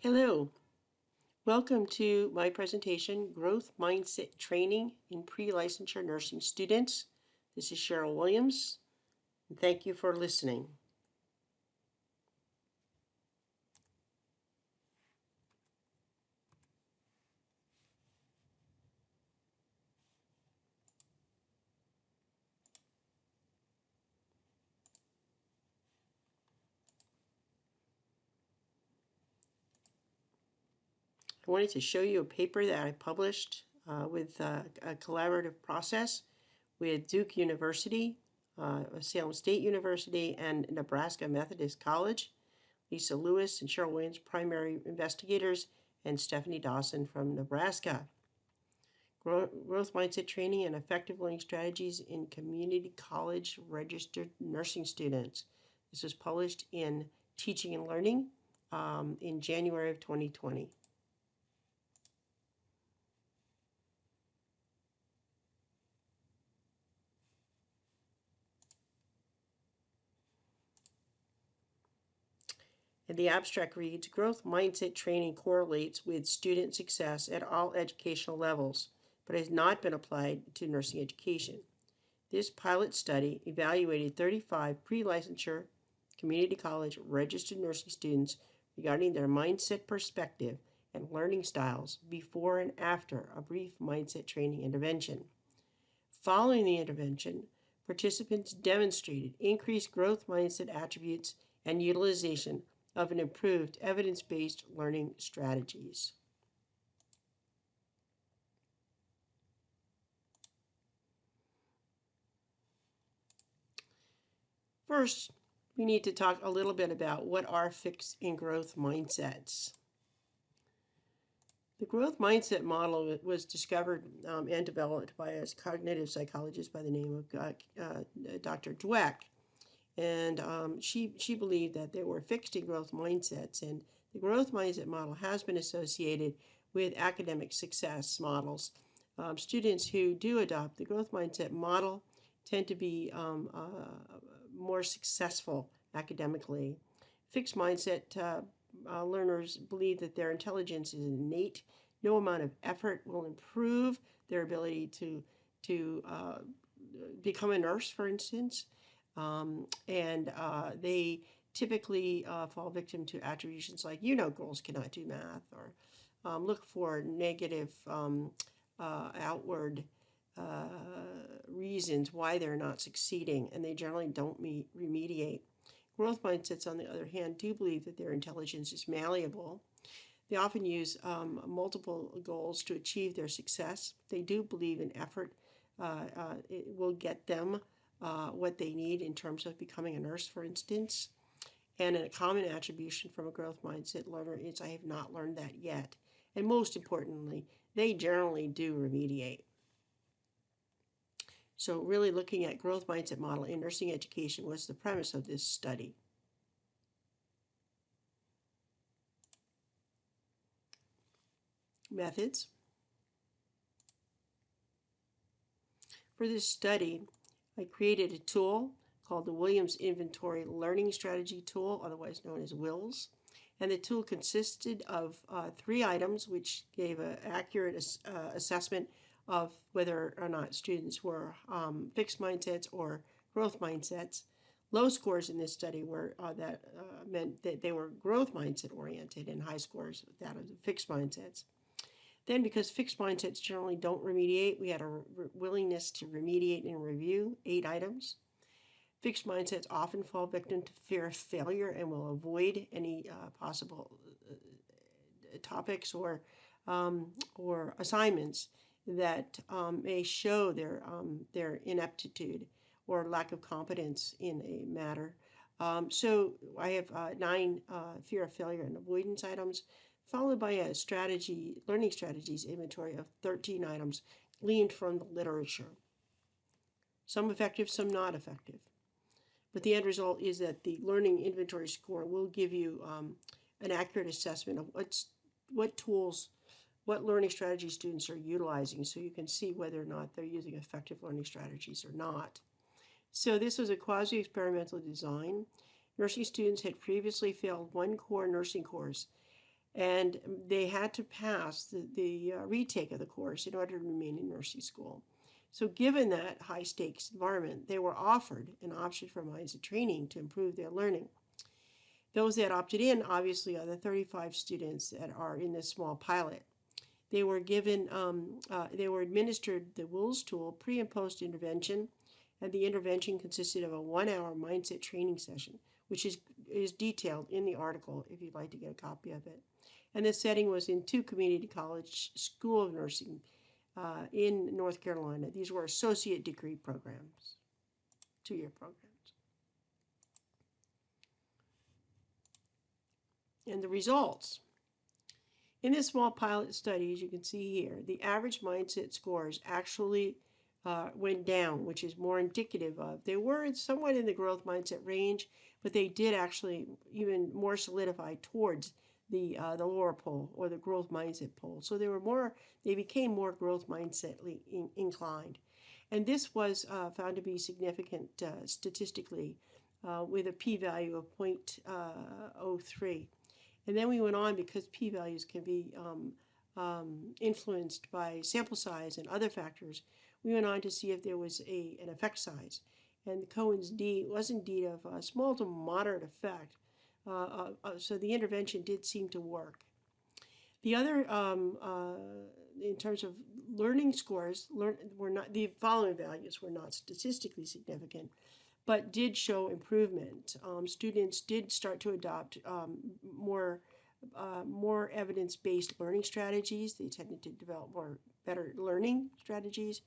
Hello, welcome to my presentation, Growth Mindset Training in Pre-Licensure Nursing Students. This is Cheryl Williams, and thank you for listening. I wanted to show you a paper that I published with a collaborative process with Duke University, Salem State University, and Nebraska Methodist College. Lisa Lewis and Cheryl Williams, primary investigators, and Stephanie Dawson from Nebraska. Growth Mindset Training and Effective Learning Strategies in Community College Registered Nursing Students. This was published in Teaching and Learning in January of 2020. And the abstract reads, Growth Mindset Training correlates with student success at all educational levels, but has not been applied to nursing education. This pilot study evaluated 35 pre-licensure community college registered nursing students regarding their mindset perspective and learning styles before and after a brief mindset training intervention. Following the intervention, participants demonstrated increased growth mindset attributes and utilization of an improved evidence-based learning strategies. First, we need to talk a little bit about what are fixed and growth mindsets. The growth mindset model was discovered and developed by a cognitive psychologist by the name of Dr. Dweck. And she believed that there were fixed and growth mindsets, and the growth mindset model has been associated with academic success models. Students who do adopt the growth mindset model tend to be more successful academically. Fixed mindset learners believe that their intelligence is innate. No amount of effort will improve their ability to become a nurse, for instance. They typically fall victim to attributions like, girls cannot do math, or look for negative outward reasons why they're not succeeding, and they generally don't remediate. Growth mindsets, on the other hand, do believe that their intelligence is malleable. They often use multiple goals to achieve their success. They do believe in effort it will get them what they need in terms of becoming a nurse, for instance. And a common attribution from a growth mindset learner is, I have not learned that yet. And most importantly, they generally do remediate. So really looking at growth mindset model in nursing education was the premise of this study. Methods. For this study, I created a tool called the Williams Inventory Learning Strategy Tool, otherwise known as WILS. And the tool consisted of 3 items, which gave an accurate assessment of whether or not students were fixed mindsets or growth mindsets. Low scores in this study were meant that they were growth mindset oriented, and high scores that of the fixed mindsets. Then, because fixed mindsets generally don't remediate, we had a willingness to remediate and review 8 items. Fixed mindsets often fall victim to fear of failure and will avoid any possible topics or assignments that may show their ineptitude or lack of competence in a matter. So I have 9 fear of failure and avoidance items, followed by a learning strategies inventory of 13 items gleaned from the literature. Some effective, some not effective. But the end result is that the learning inventory score will give you an accurate assessment of what tools, what learning strategies students are utilizing, so you can see whether or not they're using effective learning strategies or not. So this was a quasi-experimental design. Nursing students had previously failed 1 core nursing course and they had to pass the retake of the course in order to remain in nursing school. So given that high stakes environment, they were offered an option for mindset training to improve their learning. Those that opted in, obviously, are the 35 students that are in this small pilot. They were administered the WILS tool pre and post intervention, and the intervention consisted of a 1-hour mindset training session, which is detailed in the article if you'd like to get a copy of it. And the setting was in 2 community college School of Nursing in North Carolina. These were associate degree programs, 2-year programs. And the results. In this small pilot study, as you can see here, the average mindset scores actually went down, which is more indicative of they were somewhat in the growth mindset range, but they did actually even more solidify towards the lower pole or the growth mindset pole. So they became more growth mindsetly inclined, and this was found to be significant statistically with a p-value of 0.03. And then we went on, because p-values can be influenced by sample size and other factors. We went on to see if there was an effect size. And the Cohen's d was indeed of a small to moderate effect. So the intervention did seem to work. The other, in terms of learning scores, the following values were not statistically significant, but did show improvement. Students did start to adopt more evidence-based learning strategies. They tended to develop better learning strategies.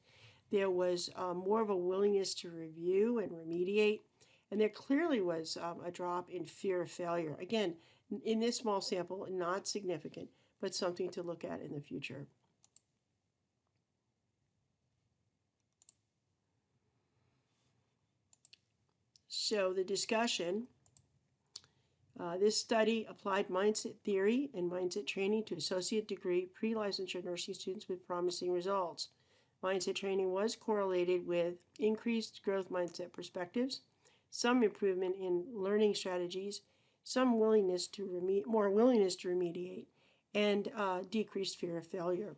There was more of a willingness to review and remediate, and there clearly was a drop in fear of failure. Again, in this small sample, not significant, but something to look at in the future. So the discussion, this study applied mindset theory and mindset training to associate degree pre-licensure nursing students with promising results. Mindset training was correlated with increased growth mindset perspectives, some improvement in learning strategies, some more willingness to remediate, and decreased fear of failure.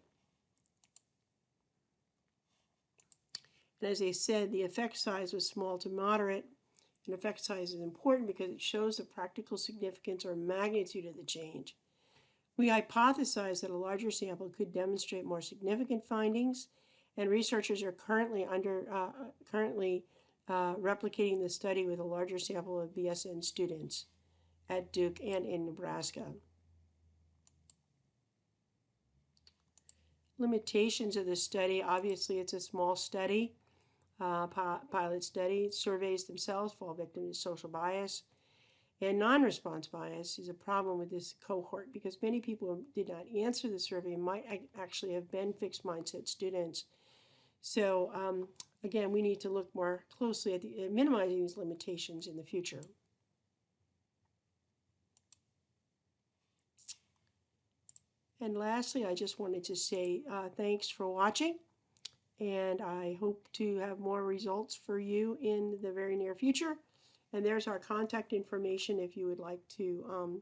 And as I said, the effect size was small to moderate. An effect size is important because it shows the practical significance or magnitude of the change. We hypothesized that a larger sample could demonstrate more significant findings, and researchers are currently replicating the study with a larger sample of BSN students at Duke and in Nebraska. Limitations of the study: obviously it's a small study. Pilot study. Surveys themselves fall victim to social bias. And non-response bias is a problem with this cohort because many people who did not answer the survey might actually have been fixed mindset students. So again, we need to look more closely at minimizing these limitations in the future. And lastly, I just wanted to say thanks for watching. And I hope to have more results for you in the very near future. And there's our contact information if you would like to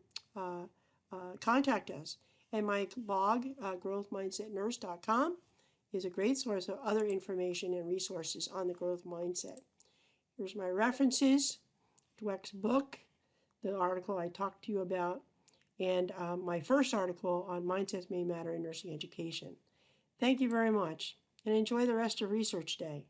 contact us. And my blog, growthmindsetnurse.com, is a great source of other information and resources on the growth mindset. Here's my references: Dweck's book, the article I talked to you about, and my first article on Mindsets May Matter in Nursing Education. Thank you very much, and enjoy the rest of Research Day.